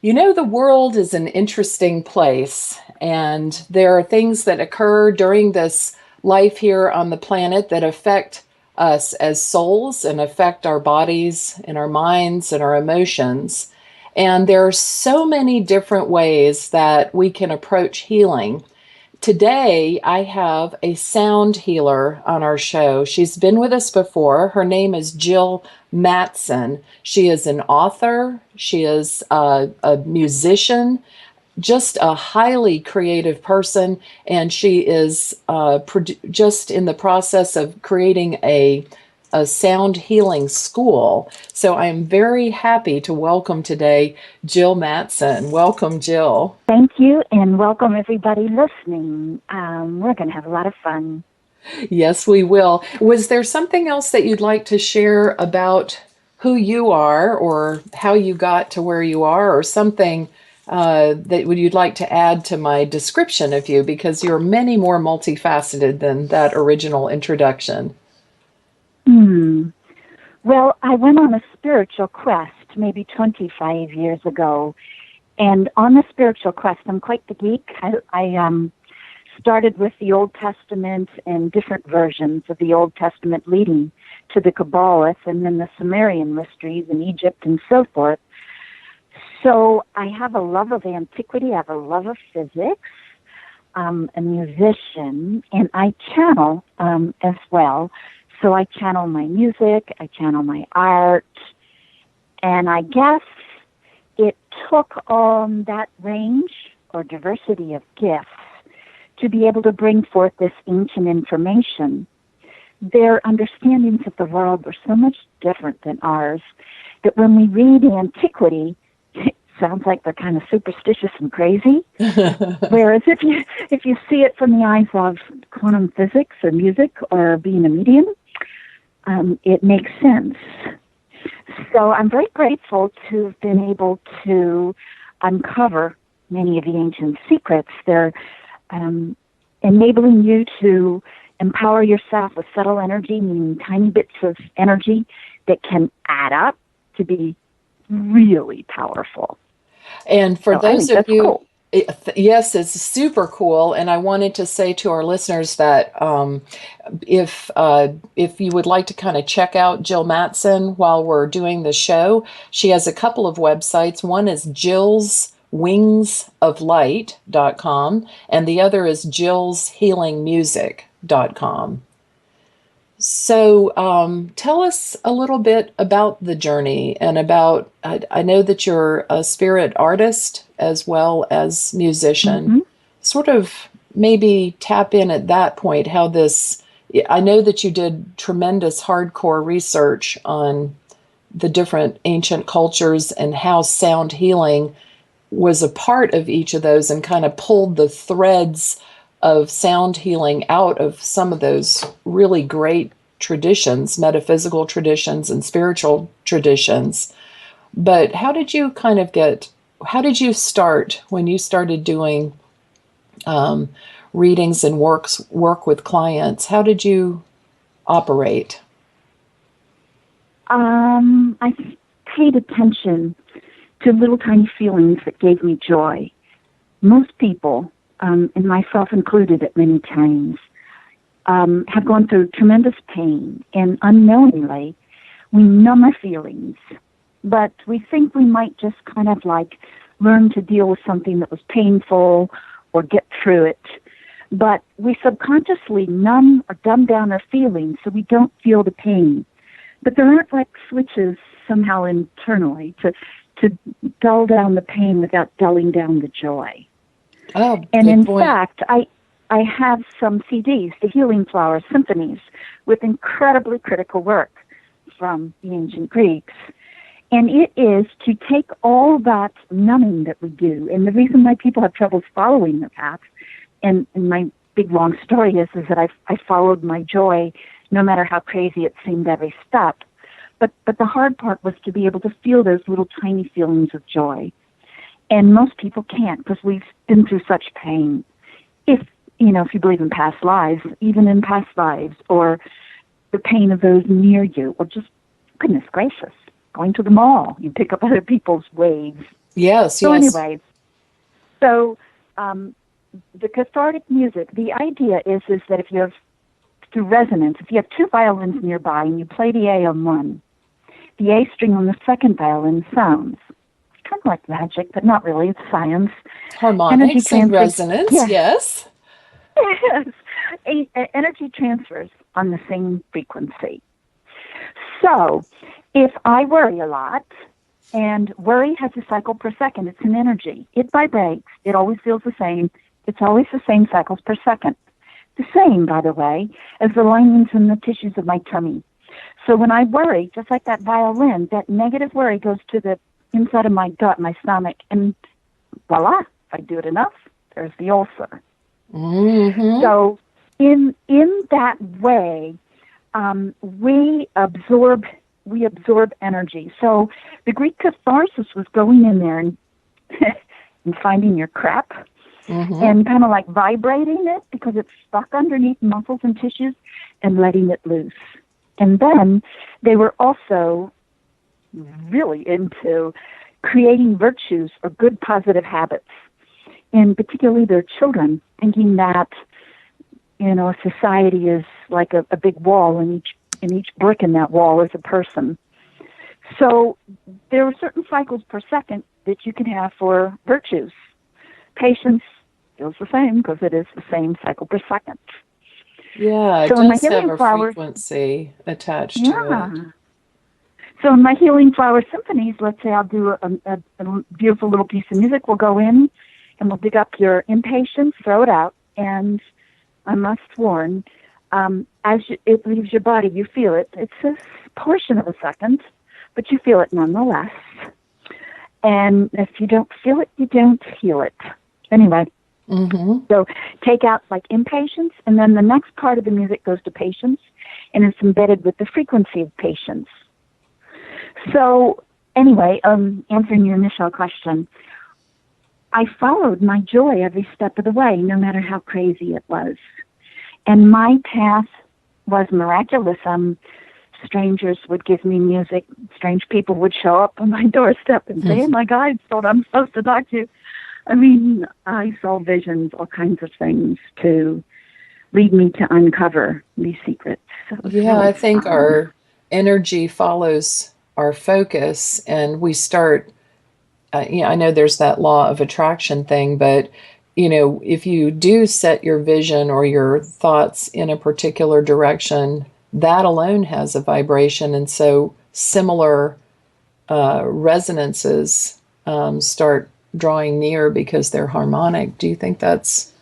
You know, the world is an interesting place, and there are things that occur during this life here on the planet that affect us as souls and affect our bodies and our minds and our emotions. And there are so many different ways that we can approach healing. Today, I have a sound healer on our show. She's been with us before. Her name is Jill Mattson. She is an author, she is a musician, just a highly creative person, and she is just in the process of creating a sound healing school. So I'm very happy to welcome today Jill Mattson. Welcome, Jill. Thank you, and welcome everybody listening. We're going to have a lot of fun. Yes, we will. Was there something else that you'd like to share about who you are or how you got to where you are, or something that you'd like to add to my description of you? Because you're many more multifaceted than that original introduction. Well, I went on a spiritual quest maybe 25 years ago. And on the spiritual quest, I'm quite the geek. I started with the Old Testament and different versions of the Old Testament leading to the Kabbalist and then the Sumerian mysteries in Egypt and so forth. So I have a love of antiquity. I have a love of physics. I'm a musician, and I channel as well. So I channel my music, I channel my art, and I guess it took on that range or diversity of gifts to be able to bring forth this ancient information. Their understandings of the world were so much different than ours that when we read antiquity, it sounds like they're kind of superstitious and crazy. Whereas if you see it from the eyes of quantum physics or music or being a medium, it makes sense. So I'm very grateful to have been able to uncover many of the ancient secrets. They're enabling you to empower yourself with subtle energy, meaning tiny bits of energy that can add up to be really powerful. And for those of you, cool. Yes, it's super cool. And I wanted to say to our listeners that if you would like to kind of check out Jill Mattson while we're doing the show, she has a couple of websites. One is jillswingsoflight.com, and the other is jillshealingmusic.com. So tell us a little bit about the journey and about, I know that you're a spirit artist as well as musician. Mm-hmm. Sort of maybe tap in at that point how this, I know that you did tremendous hardcore research on the different ancient cultures and how sound healing was a part of each of those and kind of pulled the threads of sound healing out of some of those really great traditions, metaphysical traditions and spiritual traditions. But how did you start when you started doing readings and work with clients? How did you operate? I paid attention to little tiny feelings that gave me joy. Most people, and myself included at many times, have gone through tremendous pain, and unknowingly, we numb our feelings. But we think we might just kind of like learn to deal with something that was painful or get through it. But we subconsciously numb or dumb down our feelings so we don't feel the pain. But there aren't like switches somehow internally to dull down the pain without dulling down the joy. Oh, and in point. fact, I have some CDs, the Healing Flower Symphonies, with incredibly critical work from the ancient Greeks. And it is to take all that numbing that we do, and the reason why people have trouble following the path, and my big long story is that I followed my joy no matter how crazy it seemed every step. But the hard part was to be able to feel those little tiny feelings of joy. And most people can't because we've been through such pain. If you believe in past lives, even in past lives, or the pain of those near you, or just, goodness gracious, going to the mall, you pick up other people's waves Yes, So yes. anyways, so um, the cathartic music, the idea is that if you have, through resonance, if you have two violins nearby and you play the A on one, the A string on the second violin sounds. It's kind of like magic, but not really. It's science. Energy Harmonics and transfers. resonance, Yeah, yes. yes. Energy transfers on the same frequency. So, if I worry a lot, and worry has a cycle per second, it's an energy. It vibrates. It always feels the same. It's always the same cycles per second. The same, by the way, as the linings and the tissues of my tummy. So when I worry, just like that violin, that negative worry goes to the inside of my gut, my stomach, and voila, if I do it enough, there's the ulcer. Mm-hmm. So in that way, we absorb energy. So the Greek catharsis was going in there and and finding your crap Mm-hmm. and kind of like vibrating it because it's stuck underneath muscles and tissues and letting it loose. And then they were also really into creating virtues or good positive habits, and particularly their children, thinking that, a society is like a big wall, and each brick in that wall is a person. So there are certain cycles per second that you can have for virtues. Patience feels the same because it is the same cycle per second. Yeah, it So in my does have healing a flowers, frequency attached to yeah. it. So in my healing flower symphonies, let's say I'll do a beautiful little piece of music. We'll go in and we'll dig up your impatience, throw it out, and I must warn, it leaves your body, you feel it. It's a portion of a second, but you feel it nonetheless. And if you don't feel it, you don't feel it. Anyway, Mm-hmm. so take out like impatience, and then the next part of the music goes to patience, and it's embedded with the frequency of patience. So anyway, answering your initial question, I followed my joy every step of the way, no matter how crazy it was. And my path was miraculous. Strangers would give me music. Strange people would show up on my doorstep and say, "Hey, my guide told I'm supposed to talk to you." I mean, I saw visions, all kinds of things to lead me to uncover these secrets. So it was Yeah, I really think fun. our energy follows our focus, and we start. I know there's that law of attraction thing, but if you do set your vision or your thoughts in a particular direction, that alone has a vibration, and so similar resonances start drawing near because they're harmonic. Do you think that's?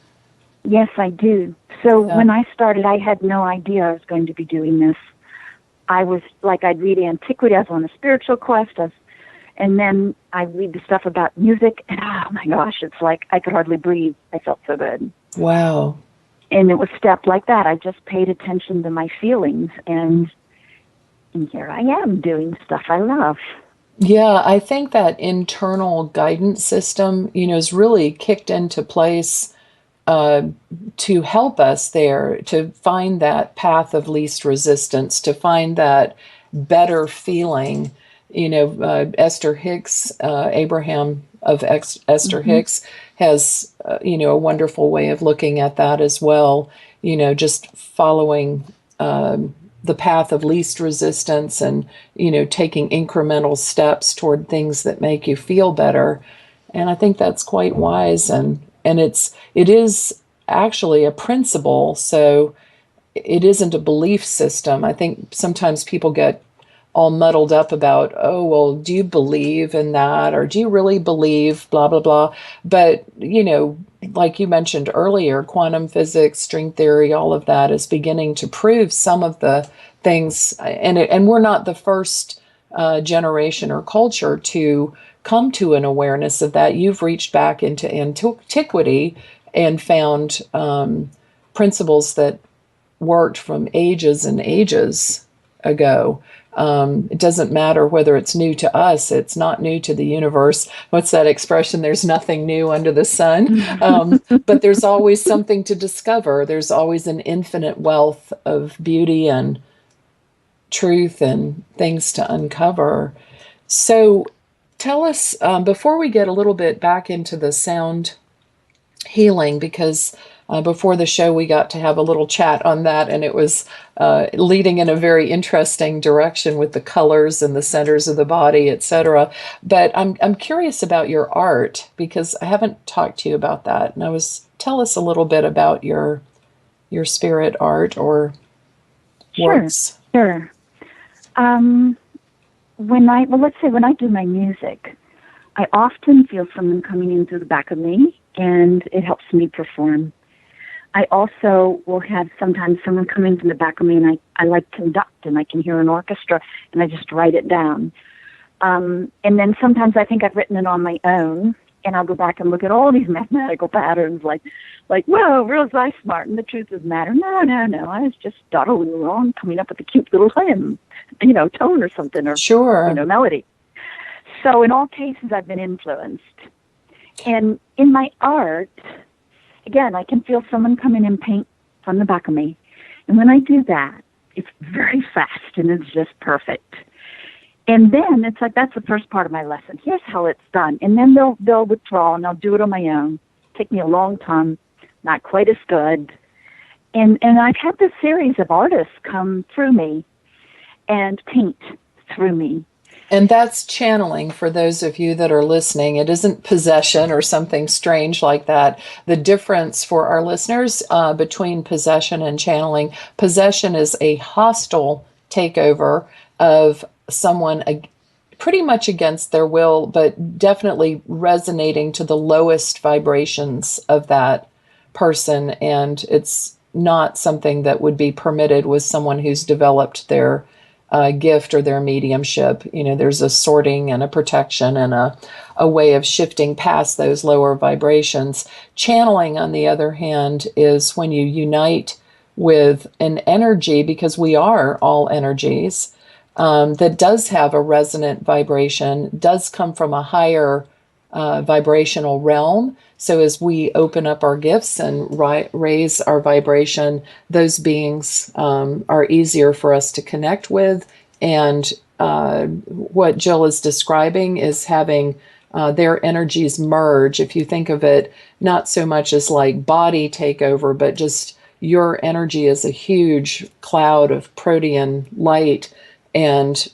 Yes, I do. So Yeah. when I started, I had no idea I was going to be doing this. I was like, I'd read antiquity. I was on a spiritual quest. And then I read the stuff about music, and oh my gosh, it's like I could hardly breathe. I felt so good. Wow. And it was stepped like that. I just paid attention to my feelings, and here I am doing stuff I love. Yeah, I think that internal guidance system, is really kicked into place uh, to help us there, to find that path of least resistance, to find that better feeling. Esther Hicks, Abraham of Esther Mm-hmm. Hicks, has, a wonderful way of looking at that as well. Just following the path of least resistance and, taking incremental steps toward things that make you feel better. And I think that's quite wise. And it is actually a principle. So it isn't a belief system. I think sometimes people get all muddled up about, oh, well, do you believe in that? Or do you really believe blah, blah, blah? But, like you mentioned earlier, quantum physics, string theory, all of that is beginning to prove some of the things. And we're not the first generation or culture to come to an awareness of that. You've reached back into antiquity and found principles that worked from ages and ages ago. It doesn't matter whether it's new to us, it's not new to the universe. What's that expression? There's nothing new under the sun. But there's always something to discover. There's always an infinite wealth of beauty and truth and things to uncover. So, tell us, before we get a little bit back into the sound healing, because before the show we got to have a little chat on that, and it was leading in a very interesting direction with the colors and the centers of the body, etc. But I'm curious about your art, because I haven't talked to you about that, and tell us a little bit about your spirit art or works. Sure. Let's say when I do my music, I often feel someone coming in through the back of me, and it helps me perform. I also will have sometimes someone come in from the back of me, and I like conduct, and I can hear an orchestra, and I just write it down. And then sometimes I think I've written it on my own, and I'll go back and look at all these mathematical patterns, like, whoa, was I smart? And the truth of the matter, no, I was just dawdling along, coming up with a cute little hymn, tone or something, or sure, melody. So in all cases, I've been influenced. And in my art, again, I can feel someone come in and paint from the back of me. And when I do that, it's very fast and it's just perfect. And then it's like, that's the first part of my lesson. Here's how it's done. And then they'll withdraw, and I'll do it on my own. Take me a long time, not quite as good. And I've had this series of artists come through me and paint through me. And that's channeling for those of you that are listening. It isn't possession or something strange like that. The difference for our listeners between possession and channeling, possession is a hostile takeover of someone pretty much against their will, but definitely resonating to the lowest vibrations of that person. And it's not something that would be permitted with someone who's developed their gift or their mediumship. There's a sorting and a protection and a way of shifting past those lower vibrations. Channeling, on the other hand, is when you unite with an energy, because we are all energies, that does have a resonant vibration, does come from a higher vibrational realm. So as we open up our gifts and raise our vibration, those beings are easier for us to connect with. And what Jill is describing is having their energies merge. If you think of it not so much as like body takeover, but just your energy is a huge cloud of protean light, and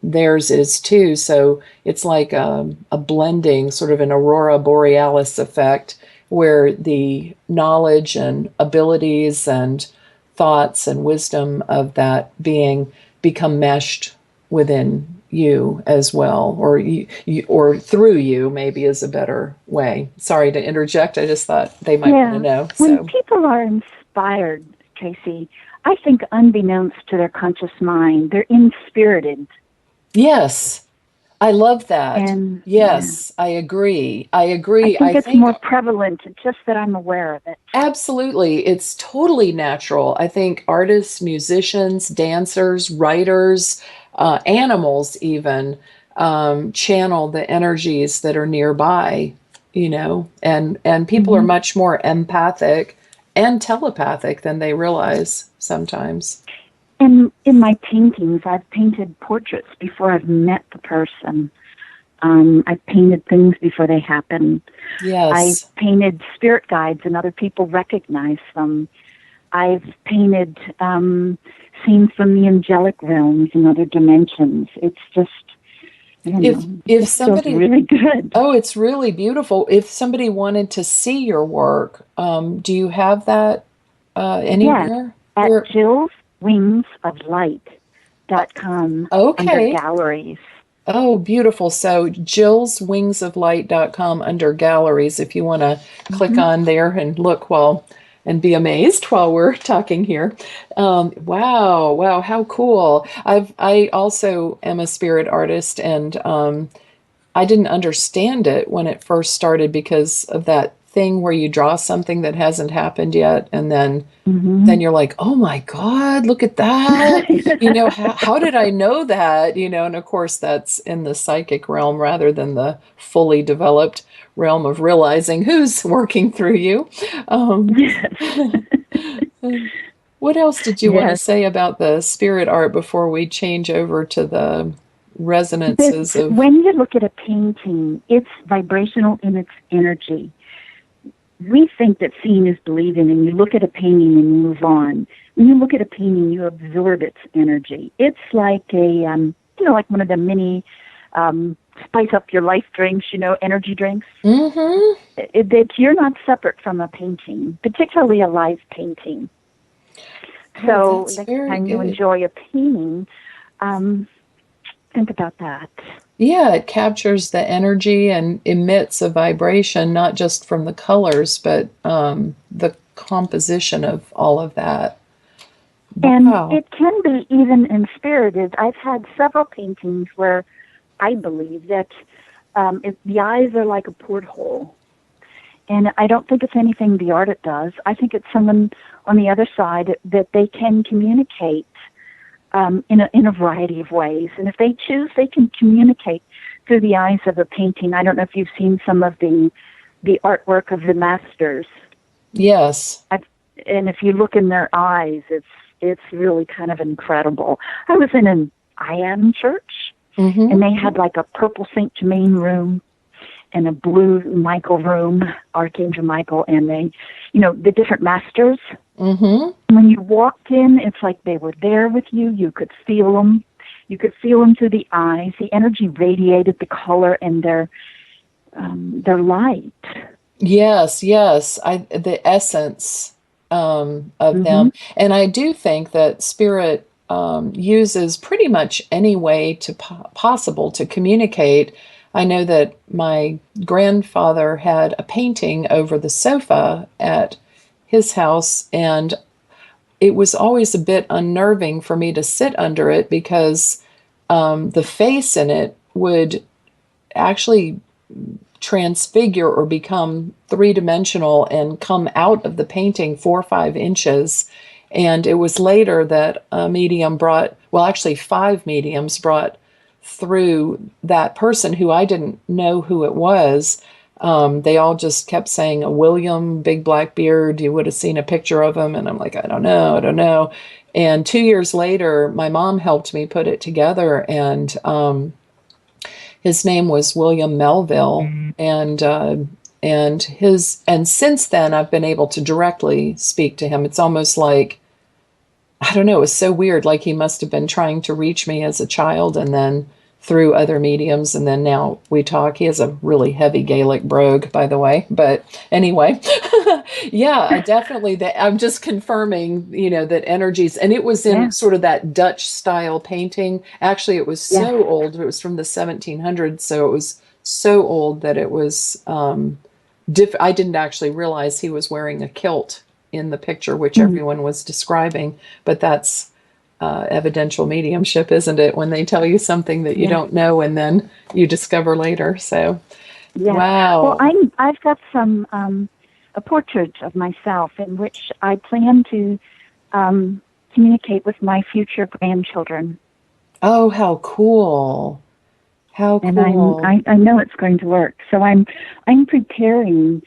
theirs is too. So it's like a blending, sort of an aurora borealis effect, where the knowledge and abilities and thoughts and wisdom of that being become meshed within you as well, or or through you, maybe, is a better way. Sorry to interject. I just thought they might want to know. When people are inspired, Tracey, I think unbeknownst to their conscious mind, they're inspirited. Yes, I love that. And, yes, I agree. I think it's more prevalent. It's just that I'm aware of it. Absolutely. It's totally natural. I think artists, musicians, dancers, writers, animals even channel the energies that are nearby, and people are much more empathic and telepathic than they realize sometimes. And in my paintings, I've painted portraits before I've met the person. I've painted things before they happen. Yes. I've painted spirit guides and other people recognize them. I've painted scenes from the angelic realms and other dimensions. It's just, if somebody really good. Oh, it's really beautiful. If somebody wanted to see your work, do you have that anywhere? At jillswingsoflight.com under galleries. Oh, beautiful. So jillswingsoflight.com under galleries, if you want to click on there and look and be amazed while we're talking here. Wow, how cool. I also am a spirit artist, and I didn't understand it when it first started because of that thing where you draw something that hasn't happened yet, and then you're like, oh my God, look at that. How did I know that? And of course that's in the psychic realm rather than the fully developed realm of realizing who's working through you. What else did you want to say about the spirit art before we change over to the resonances of... When you look at a painting, it's vibrational in its energy. We think that seeing is believing, and you look at a painting and you move on. When you look at a painting, you absorb its energy. It's like like one of the mini spice up your life drinks, energy drinks. Mm-hmm. That you're not separate from a painting, particularly a live painting. So next time you enjoy a painting, think about that. Yeah, it captures the energy and emits a vibration, not just from the colors, but the composition of all of that. Wow. And it can be even inspirited. I've had several paintings where I believe that the eyes are like a porthole. And I don't think it's anything the artist does. I think it's someone on the other side that they can communicate in a variety of ways. And if they choose, they can communicate through the eyes of a painting. I don't know if you've seen some of the artwork of the masters. Yes. And if you look in their eyes, it's really kind of incredible. I was in an IAM church, and they had like a purple St. Germain room and a blue Michael room, Archangel Michael, and the different masters. Mm-hmm. When you walked in, it's like they were there with you. You could feel them. You could feel them through the eyes. The energy radiated the color and their light. Yes. The essence of them. And I do think that spirit uses pretty much any way to possible to communicate. I know that my grandfather had a painting over the sofa at his house, and it was always a bit unnerving for me to sit under it because the face in it would actually transfigure or become three-dimensional and come out of the painting 4 or 5 inches. And it was later that a medium actually 5 mediums brought through that person who I didn't know who it was. They all just kept saying a William, big black beard. You would have seen a picture of him. And I'm like, I don't know. And 2 years later, my mom helped me put it together. And his name was William Melville. And since then, I've been able to directly speak to him. It's almost like, I don't know, it was so weird. Like he must have been trying to reach me as a child and then through other mediums. And then now we talk. He has a really heavy Gaelic brogue, by the way. But anyway, yeah, definitely. I'm just confirming, that energies. And it was in sort of that Dutch style painting. Actually, it was so old. It was from the 1700s. So it was so old that it was I didn't actually realize he was wearing a kilt in the picture, which everyone was describing, but that's evidential mediumship, isn't it? When they tell you something that you don't know and then you discover later. So, wow. Well, I've got a portrait of myself in which I plan to communicate with my future grandchildren. Oh, how cool. How cool. And I know it's going to work. So I'm preparing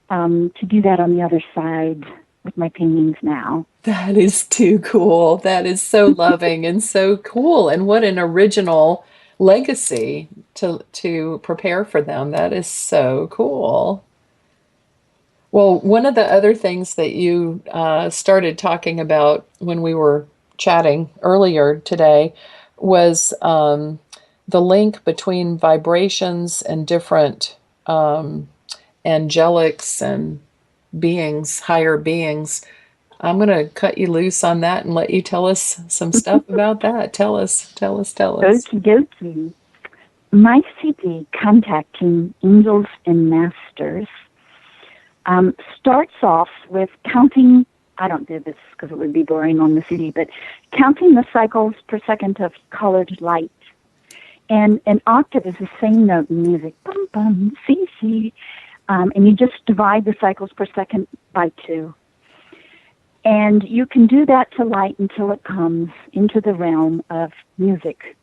to do that on the other side with my paintings now. That is too cool. That is so loving and so cool. And what an original legacy to prepare for them. That is so cool. Well, one of the other things that you started talking about when we were chatting earlier today was the link between vibrations and different angelics and beings, higher beings. I'm going to cut you loose on that and let you tell us some stuff about that. Tell us. Okie dokie. My CD, Contacting Angels and Masters, starts off with counting. I don't do this because it would be boring on the CD, but counting the cycles per second of colored light. And an octave is the same note in music. Bum, bum, see, see. And you just divide the cycles per second by 2. And you can do that to light until it comes into the realm of music.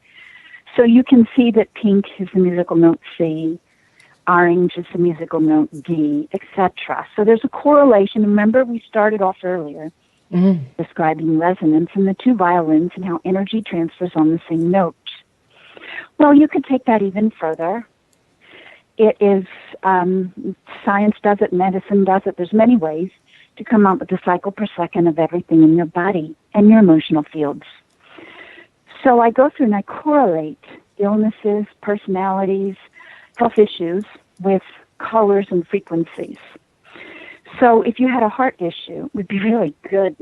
So you can see that pink is the musical note C, orange is the musical note D, etc. So there's a correlation. Remember, we started off earlier describing resonance and the 2 violins and how energy transfers on the same note. Well, you could take that even further. It is, science does it, medicine does it. There's many ways to come up with a cycle per second of everything in your body and your emotional fields. So I go through and I correlate illnesses, personalities, health issues with colors and frequencies. So if you had a heart issue, it would be really good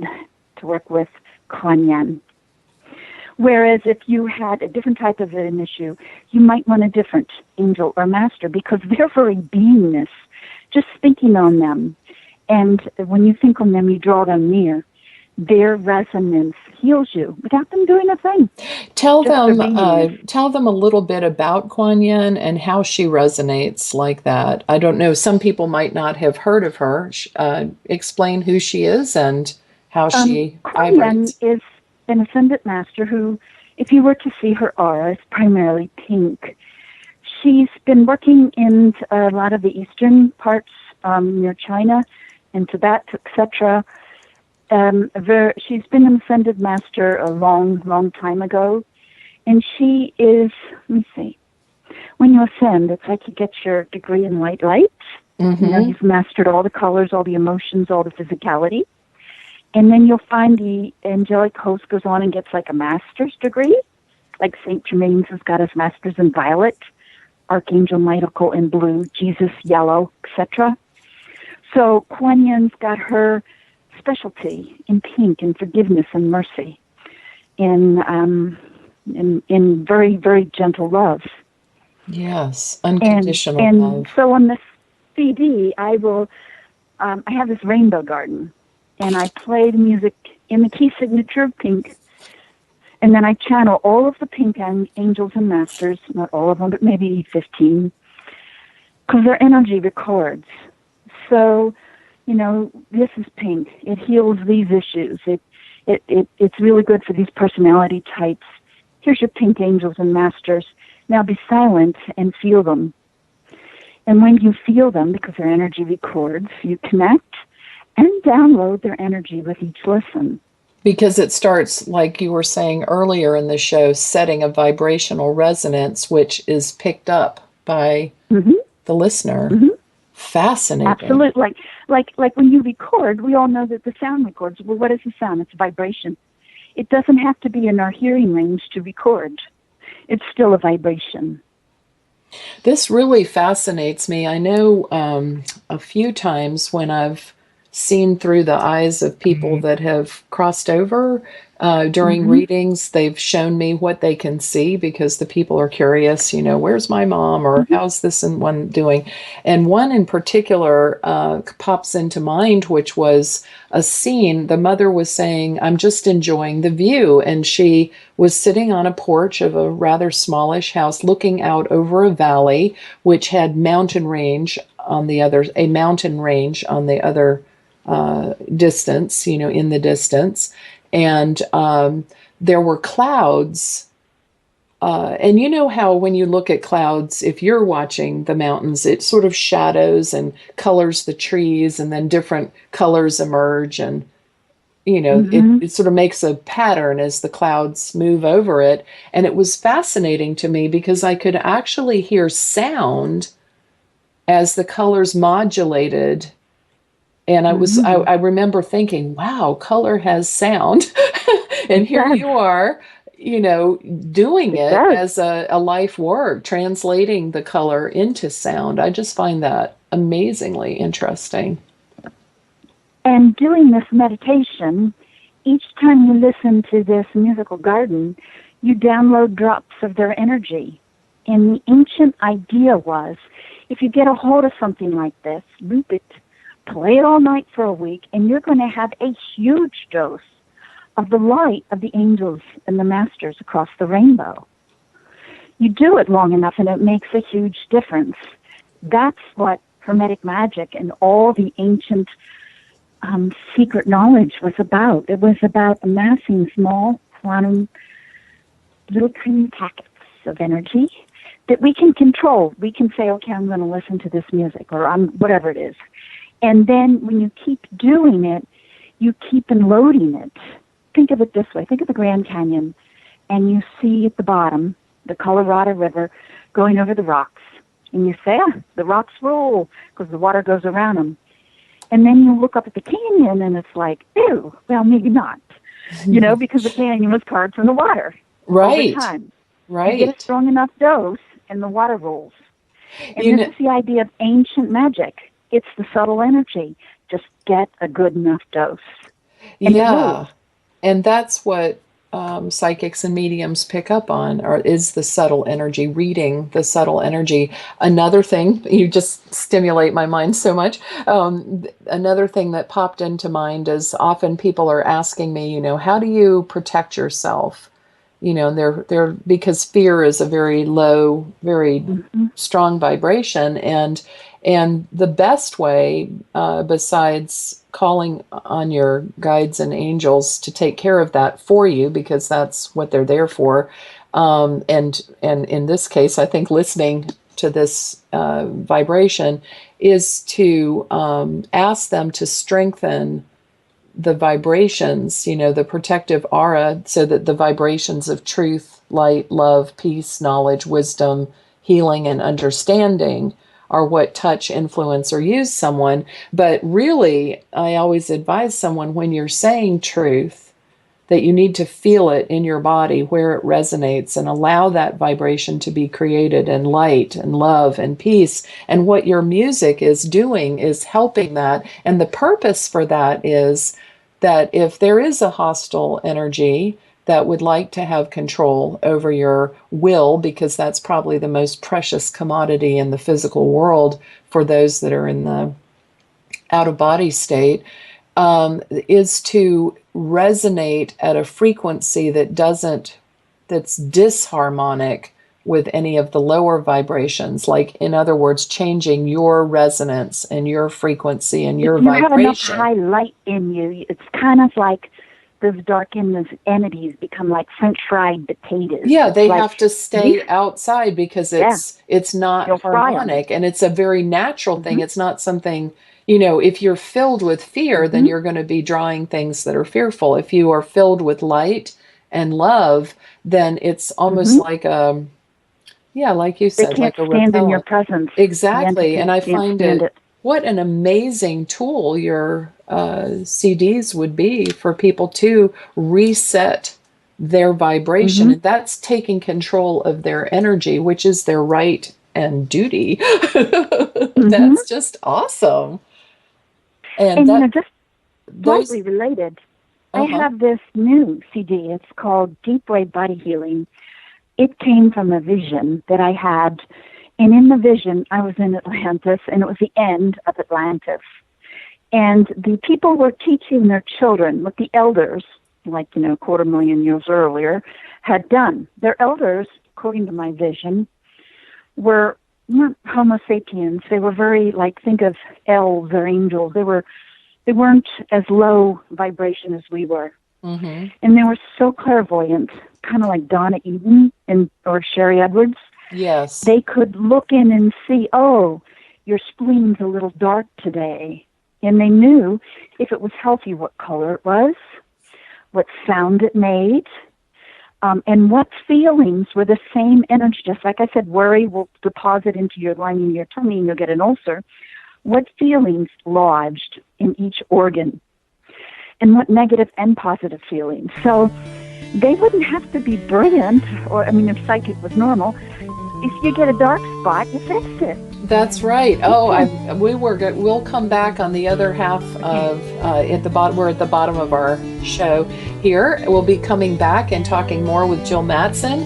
to work with Kuan Yin. Whereas if you had a different type of an issue, you might want a different angel or master, because their very beingness, just thinking on them, and when you think on them, you draw them near, their resonance heals you without them doing a thing. Tell them a little bit about Kuan Yin and how she resonates like that. I don't know. Some people might not have heard of her. Explain who she is and how she Kuan Yin is an ascendant master who, if you were to see her aura, is primarily pink. She's been working in a lot of the eastern parts near China and Tibet, etc. She's been an ascended master a long, long time ago. And she is, let me see, when you ascend, it's like you get your degree in light. Mm-hmm. You know, you've mastered all the colors, all the emotions, all the physicality. And then you'll find the angelic host goes on and gets like a master's degree, like St. Germain's has got his master's in violet, Archangel Michael in blue, Jesus yellow, etc. So Kuan Yin's got her specialty in pink, in forgiveness and mercy, in very, very gentle love. Yes, unconditional love. And so on the CD, I have this rainbow garden, and I play the music in the key signature of pink, and then I channel all of the pink angels and masters, not all of them, but maybe 15, because their energy records. So, you know, this is pink. It heals these issues. It's really good for these personality types. Here's your pink angels and masters. Now be silent and feel them. And when you feel them, because their energy records, you connect and download their energy with each listen. Because it starts, like you were saying earlier in the show, setting a vibrational resonance, which is picked up by the listener. Mm-hmm. Fascinating. Absolutely. Like when you record, we all know that the sound records. Well, what is the sound? It's a vibration. It doesn't have to be in our hearing range to record. It's still a vibration. This really fascinates me. I know a few times when I've seen through the eyes of people that have crossed over during readings, they've shown me what they can see, because the people are curious, you know, where's my mom, or how's this and one doing? And one in particular pops into mind, which was a scene. The mother was saying, I'm just enjoying the view. And she was sitting on a porch of a rather smallish house looking out over a valley, which had mountain range on the other, a mountain range on the other distance, you know, in the distance. And there were clouds. And you know how when you look at clouds, if you're watching the mountains, it sort of shadows and colors the trees, and then different colors emerge. And, you know, it sort of makes a pattern as the clouds move over it. And it was fascinating to me because I could actually hear sound as the colors modulated. And I remember thinking, wow, color has sound. And here you are, you know, doing it as a life work, translating the color into sound. I just find that amazingly interesting. And doing this meditation, each time you listen to this musical garden, you download drops of their energy. And the ancient idea was, if you get a hold of something like this, loop it, play it all night for a week, and you're going to have a huge dose of the light of the angels and the masters across the rainbow. You do it long enough, and it makes a huge difference. That's what Hermetic magic and all the ancient secret knowledge was about. It was about amassing small quantum, little tiny packets of energy that we can control. We can say, okay, I'm going to listen to this music, or whatever it is. And then when you keep doing it, you keep unloading it. Think of it this way. Think of the Grand Canyon, and you see at the bottom the Colorado River going over the rocks. And you say, the rocks roll because the water goes around them. And then you look up at the canyon and it's like, ew, well, maybe not. Because the canyon was carved from the water. Right. Over time. Right. You get a strong enough dose and the water rolls. And this is the idea of ancient magic. It's the subtle energy. Just get a good enough dose. And and that's what psychics and mediums pick up on, or is the subtle energy, reading the subtle energy. Another thing, you just stimulate my mind so much. Another thing that popped into mind is often people are asking me, how do you protect yourself? They're because fear is a very low, very strong vibration, and the best way, besides calling on your guides and angels to take care of that for you, because that's what they're there for, and in this case, I think listening to this vibration is to ask them to strengthen the vibrations, the protective aura, so that the vibrations of truth, light, love, peace, knowledge, wisdom, healing, and understanding are what touch, influence, or use someone. But really, I always advise someone, when you're saying truth, that you need to feel it in your body where it resonates and allow that vibration to be created, and light and love and peace. And what your music is doing is helping that. And the purpose for that is that if there is a hostile energy that would like to have control over your will, because that's probably the most precious commodity in the physical world for those that are in the out-of-body state, is to resonate at a frequency that's disharmonic with any of the lower vibrations. Like, in other words, changing your resonance and your frequency and your vibration. If you have enough high light in you, it's kind of like those dark entities become like French fried potatoes. Yeah, they have to stay outside because it's not harmonic, and it's a very natural thing. It's not something, if you're filled with fear, then you're going to be drawing things that are fearful. If you are filled with light and love, then it's almost like like you said, like a repellent. They can't stand in your presence. Exactly, and I find it what an amazing tool your CDs would be for people to reset their vibration. And that's taking control of their energy, which is their right and duty. That's just awesome. And just slightly related, I have this new CD. It's called Deep Wave Body Healing. It came from a vision that I had. And in the vision, I was in Atlantis, and it was the end of Atlantis. And the people were teaching their children what the elders, like, 250,000 years earlier, had done. Their elders, according to my vision, weren't Homo sapiens. They were very, think of elves or angels. They weren't as low vibration as we were. And they were so clairvoyant, kind of like Donna Eden or Sherry Edwards. Yes. They could look in and see, your spleen's a little dark today. And they knew if it was healthy, what color it was, what sound it made, and what feelings were the same energy. Just like I said, worry will deposit into your lining of your tummy and you'll get an ulcer. What feelings lodged in each organ, and what negative and positive feelings. So they wouldn't have to be brilliant, or, if psychic was normal. If you get a dark spot, you fix it. That's right. We'll come back on the other half of at the bottom. We're at the bottom of our show here. We'll be coming back and talking more with Jill Mattson.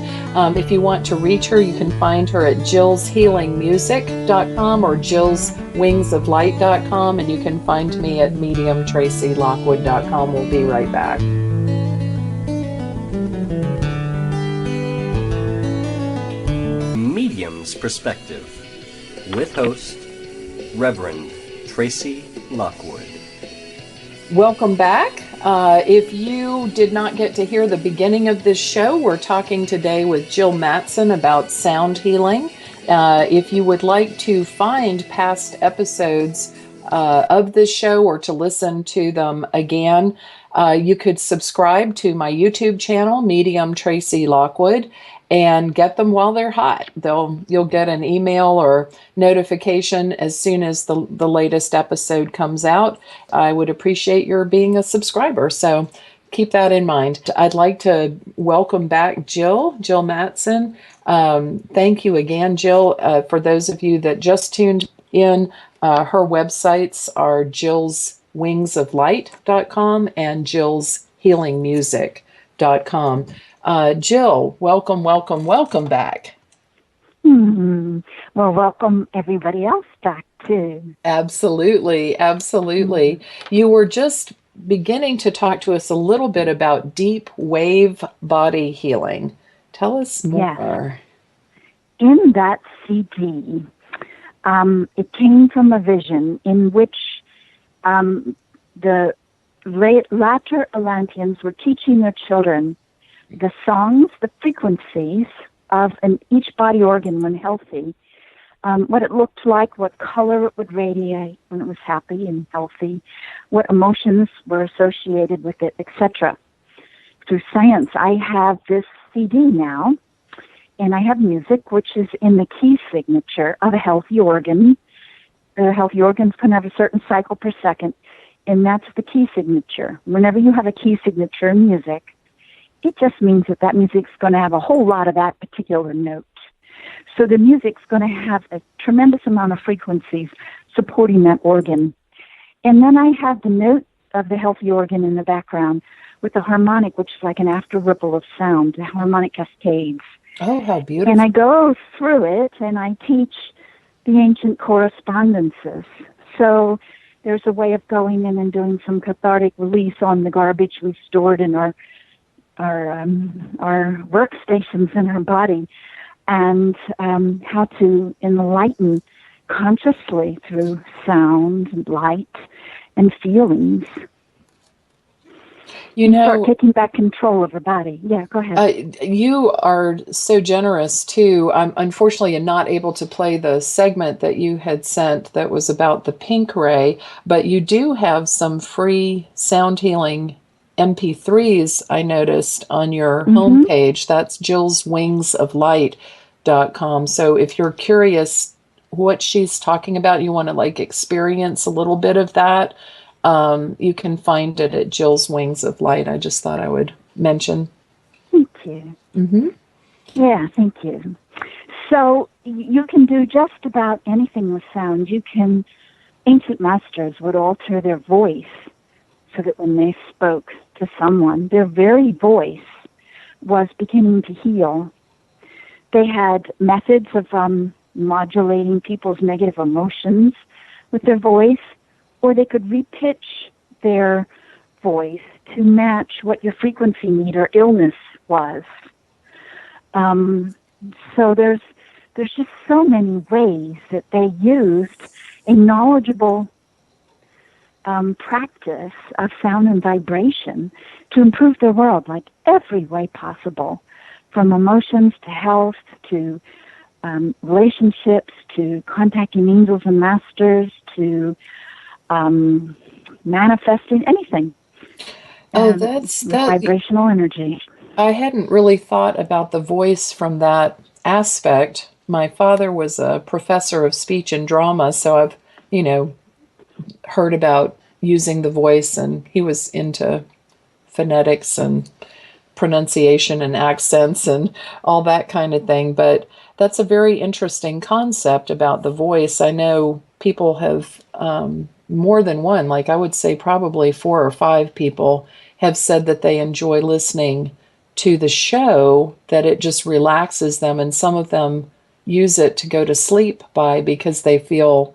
If you want to reach her, you can find her at jillshealingmusic.com or jillswingsoflight.com, and you can find me at mediumtracylockwood.com. We'll be right back. Medium's Perspective, with host Reverend Tracey Lockwood. Welcome back. If you did not get to hear the beginning of this show, we're talking today with Jill Mattson about sound healing. If you would like to find past episodes of this show or to listen to them again, you could subscribe to my YouTube channel, Medium Tracey Lockwood. and get them while they're hot. You'll get an email or notification as soon as the latest episode comes out. I would appreciate your being a subscriber. So keep that in mind. I'd like to welcome back Jill Mattson. Thank you again, Jill. For those of you that just tuned in, her websites are jillswingsoflight.com and jillshealingmusic.com. Jill, welcome back. Well, welcome everybody else back too. Absolutely. You were just beginning to talk to us a little bit about deep wave body healing. Tell us more. Yes. In that CD, it came from a vision in which the latter Atlanteans were teaching their children the songs, the frequencies of each body organ when healthy, what it looked like, what color it would radiate when it was happy and healthy, what emotions were associated with it, etc. Through science, I have this CD now, and I have music which is in the key signature of a healthy organ. Healthy organs can have a certain cycle per second, and that's the key signature. Whenever you have a key signature in music, it just means that music's going to have a whole lot of that particular note. So the music's going to have a tremendous amount of frequencies supporting that organ. And then I have the note of the healthy organ in the background with the harmonic, which is like an after ripple of sound, the harmonic cascades. Oh, how beautiful. And I go through it and I teach the ancient correspondences. So there's a way of going in and doing some cathartic release on the garbage we've stored in our workstations in our body, and how to enlighten consciously through sound and light and feelings. Start taking back control of our body. Yeah, go ahead. You are so generous too. I'm unfortunately not able to play the segment that you had sent that was about the pink ray, but you do have some free sound healing MP3s, I noticed, on your homepage. That's jillswingsoflight.com. So if you're curious what she's talking about, you want to experience a little bit of that, you can find it at Jill's Wings of Light. I just thought I would mention. Thank you. Yeah, thank you. So you can do just about anything with sound. Ancient masters would alter their voice so that when they spoke to someone, their very voice was beginning to heal. They had methods of modulating people's negative emotions with their voice, or they could repitch their voice to match what your frequency need or illness was. So there's just so many ways that they used a knowledgeable practice of sound and vibration to improve their world, like every way possible, from emotions to health to relationships to contacting angels and masters to manifesting anything. That's vibrational energy. I hadn't really thought about the voice from that aspect. My father was a professor of speech and drama, so I've, heard about using the voice, and he was into phonetics and pronunciation and accents and all that kind of thing. But that's a very interesting concept about the voice. I know people have more than one, I would say probably 4 or 5 people have said that they enjoy listening to the show, that it just relaxes them, and some of them use it to go to sleep by because they feel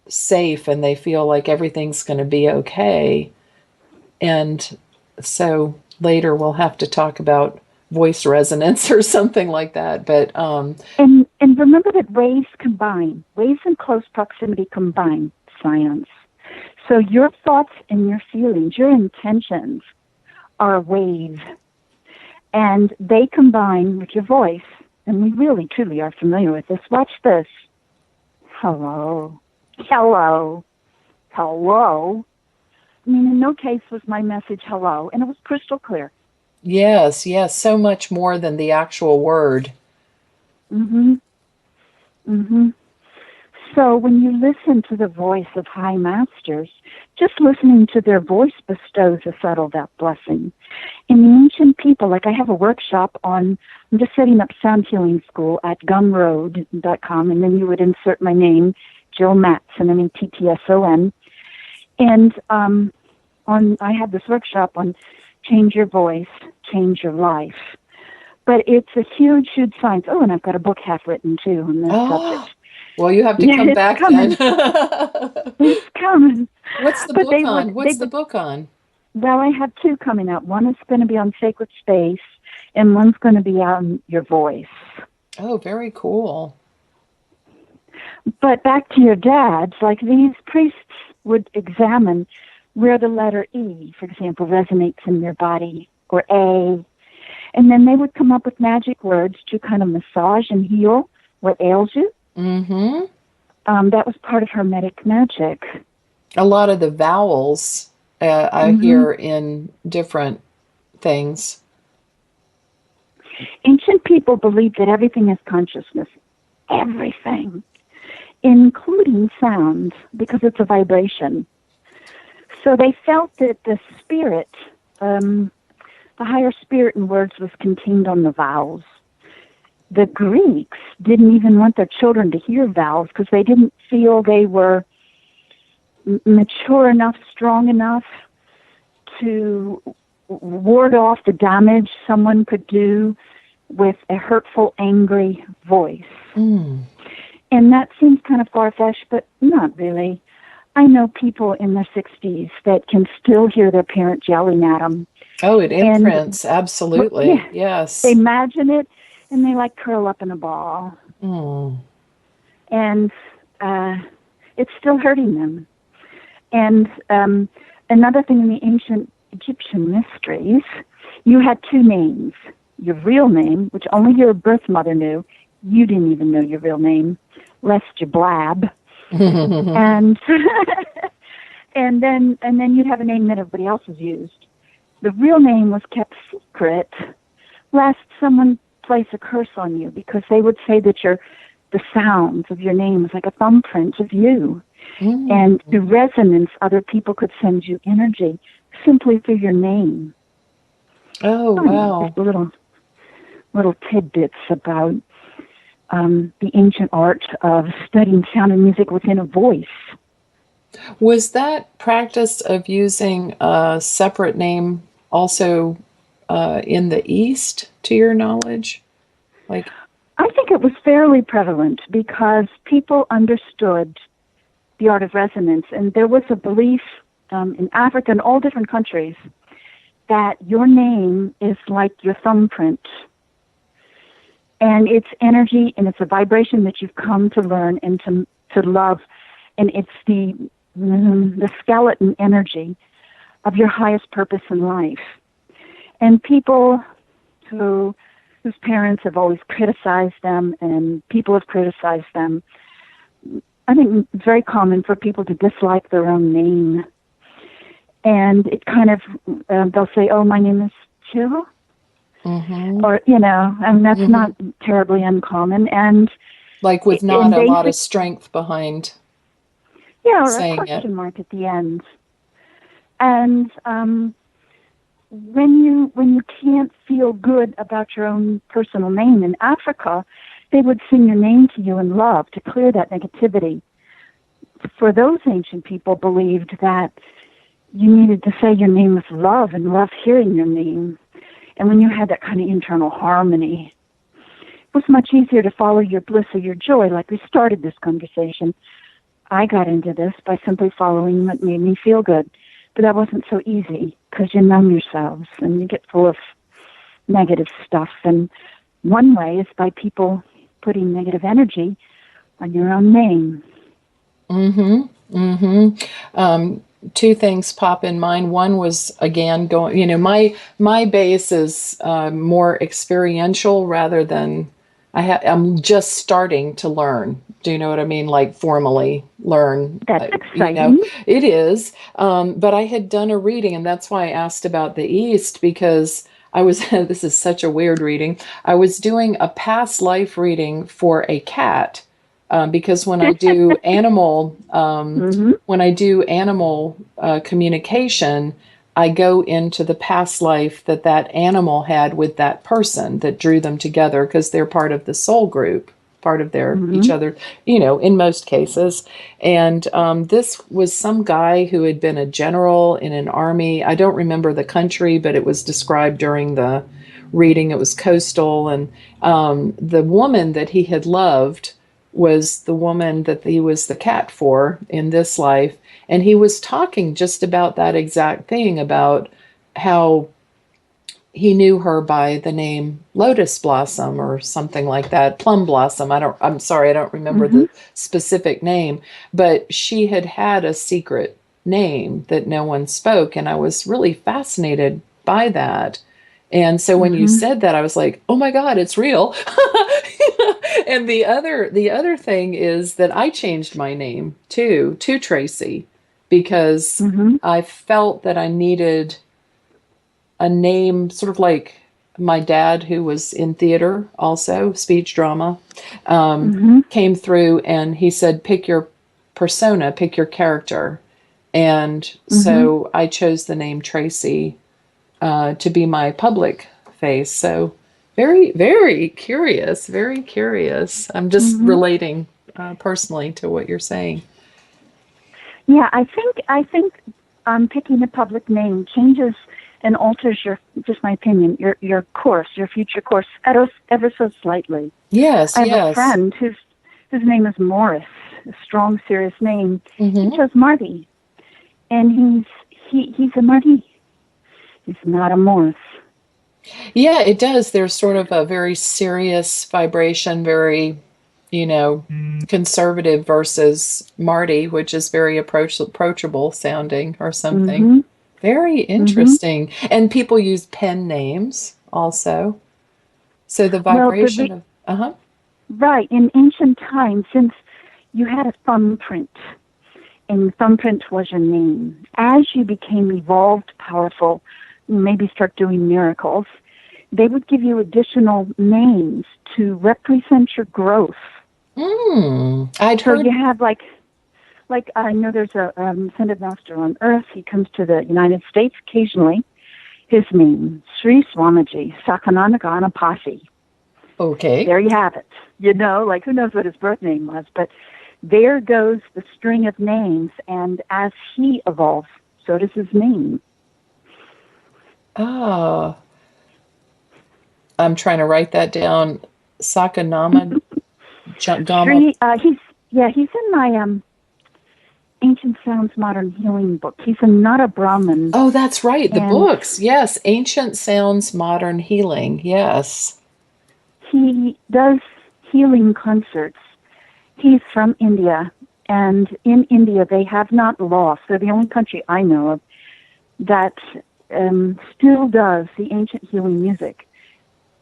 safe and they feel like everything's going to be okay. And so later we'll have to talk about voice resonance or something like that. But and remember that waves combine. Waves in close proximity combine science. So your thoughts and your feelings, your intentions are a wave. And they combine with your voice. And we really, truly are familiar with this. Watch this. Hello. Hello. Hello. I mean, in no case was my message hello. And it was crystal clear. Yes, yes, so much more than the actual word. Mm-hmm. Mm-hmm. So when you listen to the voice of high masters, just listening to their voice bestows a subtle that blessing. In the ancient people, like I have a workshop on, I'm just setting up sound healing school at gumroad.com, and then you would insert my name, Jill Mattson, Mattson. And I have this workshop on change your voice, change your life. But it's a huge, huge science. Oh, and I've got a book half written too on this Oh, subject. well, you have to Yeah, come it's back then. coming. It's coming. What's the But book on? they What's the would, book on? well, I have two coming out. One is going to be on sacred space, and one's going to be on your voice. Oh, very cool. But back to your dads, like these priests would examine where the letter E, for example, resonates in your body, or A, and then they would come up with magic words to kind of massage and heal what ails you. Mm-hmm. That was part of Hermetic magic. A lot of the vowels I Mm-hmm. hear in different things. Ancient people believed that everything is consciousness. Everything. Including sound, because it's a vibration. So they felt that the spirit, the higher spirit in words was contained on the vowels. The Greeks didn't even want their children to hear vowels because they didn't feel they were mature enough, strong enough to ward off the damage someone could do with a hurtful, angry voice. Mm. And that seems kind of far-fetched, but not really. I know people in their 60s that can still hear their parent yelling at them. Oh, it And imprints. Absolutely. yeah, they Yes. imagine it, and they like curl up in a ball. Mm. And it's still hurting them. And another thing in the ancient Egyptian mysteries, you had two names. Your real name, which only your birth mother knew. You didn't even know your real name, lest you blab. And and then you'd have a name that everybody else has used. The real name was kept secret, lest someone place a curse on you, because they would say that the sounds of your name was like a thumbprint of you. Mm. And through resonance, other people could send you energy simply through your name. Oh, wow. Just little tidbits about the ancient art of studying sound and music within a voice. Was that practice of using a separate name also in the East, to your knowledge? Like, I think it was fairly prevalent because people understood the art of resonance, and there was a belief in Africa and all different countries that your name is like your thumbprint. And it's energy and it's a vibration that you've come to learn and to love. And it's the skeleton energy of your highest purpose in life. And people whose parents have always criticized them and people have criticized them, I think it's very common for people to dislike their own name. And it kind of, they'll say, oh, my name is Jill. mm-hmm. Or, and that's not terribly uncommon. And Like with not a lot of strength behind or saying a question it. mark at the end. And when you can't feel good about your own personal name in Africa, they would sing your name to you in love to clear that negativity. For those ancient people believed that you needed to say your name with love and love hearing your name. And when you had that kind of internal harmony, it was much easier to follow your bliss or your joy, like we started this conversation. I got into this by simply following what made me feel good. But that wasn't so easy because you numb yourselves and you get full of negative stuff. And one way is by people putting negative energy on your own name. Mm-hmm. Mm-hmm. Two things pop in mind. One was, again, going, my base is more experiential rather than I'm just starting to learn. Do you know what I mean? Like formally learn. That's exciting. It is. But I had done a reading, and that's why I asked about the East, because this is such a weird reading. I was doing a past life reading for a cat, because when I do animal, communication, I go into the past life that animal had with that person that drew them together, because they're part of the soul group, part of their each other, in most cases. And this was some guy who had been a general in an army. I don't remember the country, but it was described during the reading. It was coastal, and the woman that he had loved was the woman that he was the cat for in this life. And he was talking just about that exact thing, about how he knew her by the name Lotus Blossom or something like that, Plum Blossom. I'm sorry, I don't remember the specific name, but she had had a secret name that no one spoke. And I was really fascinated by that. And so when you said that, I was like, oh my God, it's real. And the other thing is that I changed my name to Tracy, because I felt that I needed a name, sort of like my dad, who was in theater, also speech drama, came through and he said, pick your persona, pick your character. And so I chose the name Tracy to be my public face. So very, very curious, very curious. I'm just relating personally to what you're saying. Yeah, I think picking a public name changes and alters just my opinion, your course, your future course, ever so slightly. Yes, I have a friend whose name is Morris, a strong, serious name. He chose Marty, and he's a Marty. He's not a Morris. Yeah, it does. There's sort of a very serious vibration, very, conservative, versus Marty, which is very approachable sounding or something. Very interesting. And people use pen names also. So the vibration of... Right. In ancient times, since you had a thumbprint, and thumbprint was your name, as you became evolved, powerful, maybe start doing miracles, they would give you additional names to represent your growth. So you have like I know there's a ascended master on Earth. He comes to the United States occasionally. His name, Sri Swamiji Sakananda Ganapati. Okay. There you have it. Who knows what his birth name was, but there goes the string of names, and as he evolves, so does his name. Oh. I'm trying to write that down. Sakanama Gama. He's in my Ancient Sounds Modern Healing book. He's not a Brahmin. Oh, that's right. The books. Yes. Ancient Sounds Modern Healing. Yes. He does healing concerts. He's from India. And in India, they have not lost. They're the only country I know of that still does the ancient healing music.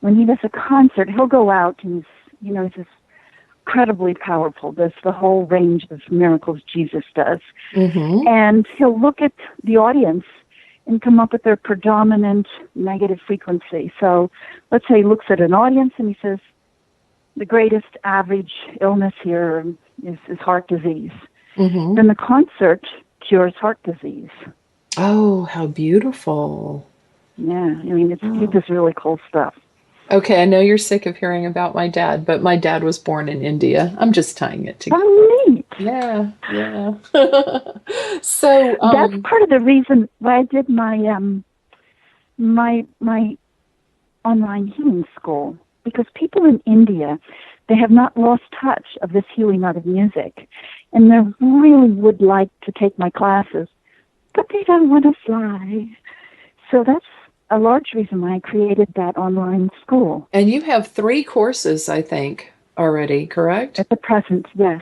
When he does a concert, he'll go out and he's just incredibly powerful, does the whole range of miracles Jesus does. And he'll look at the audience and come up with their predominant negative frequency. So let's say he looks at an audience and he says, the greatest average illness here is heart disease. Then the concert cures heart disease. Oh, how beautiful. Yeah, he does really cool stuff. Okay, I know you're sick of hearing about my dad, but my dad was born in India. I'm just tying it together. Oh, neat. Yeah. So that's part of the reason why I did my my online healing school, because people in India, they have not lost touch of this healing out of music, and they really would like to take my classes, but they don't want to fly. So that's a large reason why I created that online school. And you have 3 courses, I think, already, correct? At the present, yes.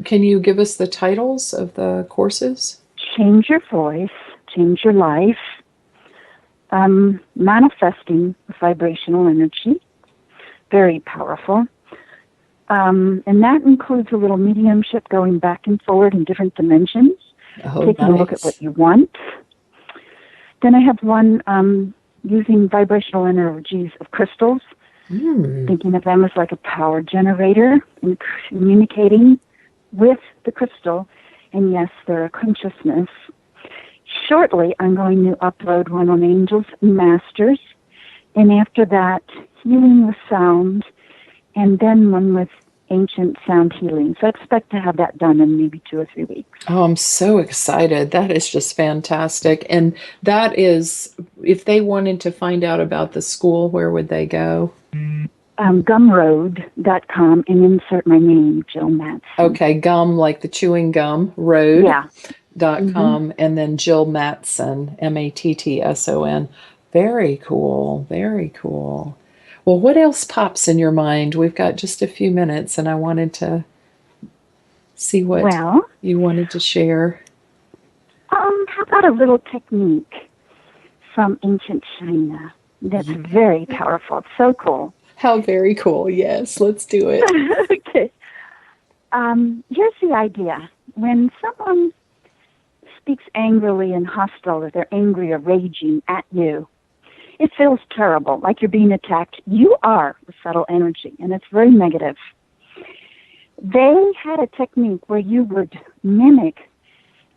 Can you give us the titles of the courses? Change Your Voice, Change Your Life, Manifesting Vibrational Energy, very powerful. And that includes a little mediumship, going back and forward in different dimensions, taking a look at what you want. Then I have one using vibrational energies of crystals, thinking of them as like a power generator and communicating with the crystal. And yes, they're a consciousness. Shortly, I'm going to upload one on angels and masters, and after that, healing with sound, and then one with ancient sound healing. So I expect to have that done in maybe 2 or 3 weeks. Oh, I'm so excited. That is just fantastic. And that is, if they wanted to find out about the school, where would they go? Gumroad.com and insert my name, Jill Mattson. Okay, gum like the chewing gum, road. Yeah. .com, and then Jill Mattson, Mattson. Very cool. Very cool. Well, what else pops in your mind? We've got just a few minutes, and I wanted to see what you wanted to share. How about a little technique from ancient China that's very powerful? It's so cool. How very cool. Yes, let's do it. Okay. Here's the idea. When someone speaks angrily and hostile, or they're angry or raging at you, it feels terrible, like you're being attacked. You are the subtle energy, and it's very negative. They had a technique where you would mimic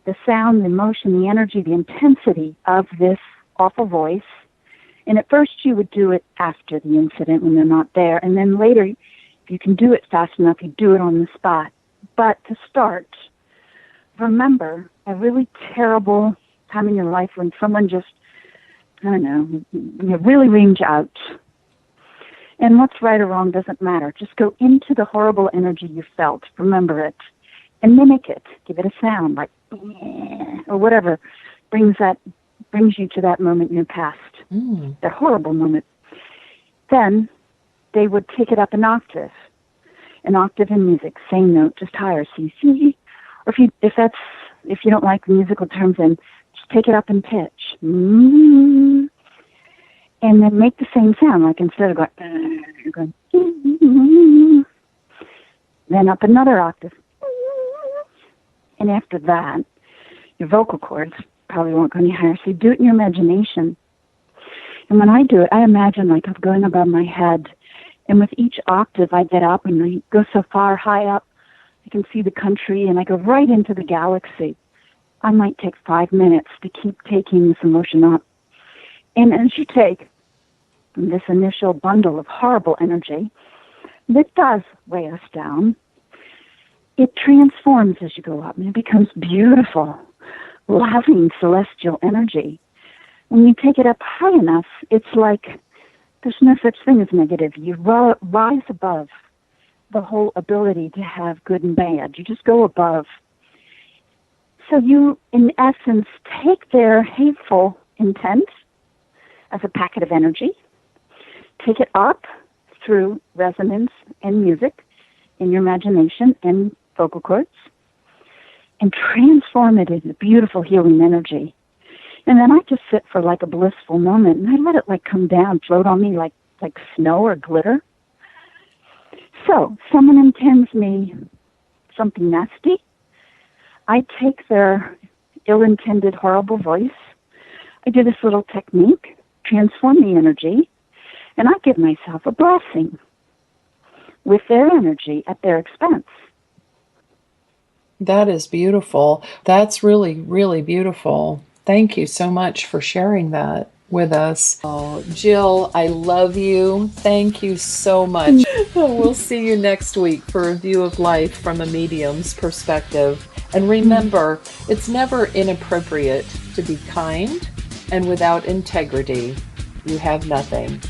the sound, the emotion, the energy, the intensity of this awful voice. And at first you would do it after the incident when they're not there. And then later, if you can do it fast enough, you do it on the spot. But to start, remember a really terrible time in your life when someone just, I don't know, really reamed out. And what's right or wrong doesn't matter. Just go into the horrible energy you felt. Remember it. And mimic it. Give it a sound like, or whatever brings you to that moment in your past. That horrible moment. Then they would take it up an octave in music, same note, just higher, C, C. Or if you don't like the musical terms, then just take it up in pitch. And then make the same sound, like instead of going, you're going, then up another octave. And after that, your vocal cords probably won't go any higher, so you do it in your imagination. And when I do it, I imagine like I'm going above my head, and with each octave I get up, and I go so far high up, I can see the country, and I go right into the galaxy. I might take 5 minutes to keep taking this emotion up. And as you take this initial bundle of horrible energy that does weigh us down, it transforms as you go up, and it becomes beautiful, loving, celestial energy. When you take it up high enough, it's like there's no such thing as negative. You rise above the whole ability to have good and bad. You just go above. So you, in essence, take their hateful intent as a packet of energy, take it up through resonance and music in your imagination and vocal cords, and transform it into beautiful healing energy. And then I just sit for like a blissful moment, and I let it like come down, float on me like snow or glitter. So someone intends me something nasty. I take their ill-intended, horrible voice. I do this little technique, transform the energy, and I give myself a blessing with their energy at their expense. That is beautiful. That's really, really beautiful. Thank you so much for sharing that with us. Oh, Jill, I love you. Thank you so much. We'll see you next week for a view of life from a medium's perspective. And remember, it's never inappropriate to be kind, and without integrity, you have nothing.